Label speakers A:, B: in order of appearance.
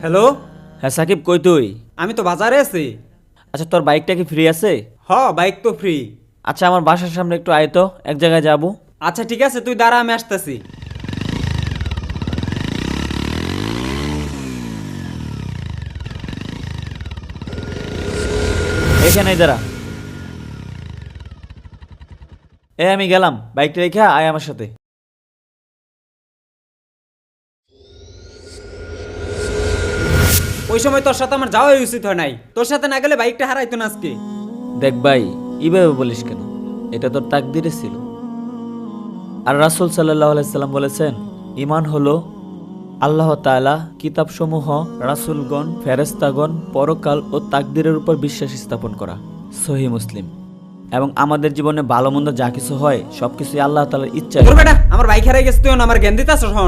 A: Hello.
B: হ্যাঁ সাকিব, কই তুই?
A: আমি তো বাজারে আছি।
B: আচ্ছা, তোর বাইকটা কি ফ্রি আছে?
A: বাইক তো ফ্রি।
B: আচ্ছা, আমার বাসার সামনে একটু আয় তো, এক জায়গায় যাবো।
A: আচ্ছা ঠিক আছে, তুই দাঁড়া, আমি আসতেছি।
B: এখানেই দাঁড়া। আমি গেলাম, বাইকটা রেখে আয় আমার সাথে।
A: ওই সময় তোর সাথে আমার যাওয়াই উচিত হয় নাই। তোর সাথে না গেলে বাইকটা হারাইতো না আজকে।
B: দেখ ভাই, এইভাবে বলিস কেন? এটা তোর তাকদিরে ছিল। আর রাসূল সাল্লাল্লাহু আলাইহি সাল্লাম বলেছেন, ঈমান হলো আল্লাহ তাআলা, কিতাবসমূহ, রাসূলগণ, ফেরেশতাগণ, পরকাল ও তাকদীরের উপর বিশ্বাস স্থাপন করা। সহিহ মুসলিম। এবং আমাদের জীবনে ভালো মন্দ যা কিছু হয় সবকিছুই আল্লাহ তাআলার ইচ্ছায়।
A: তোর বেটা আমার বাইক হারাই গেছে, তুই আমার জ্ঞান দিতে আসছ না।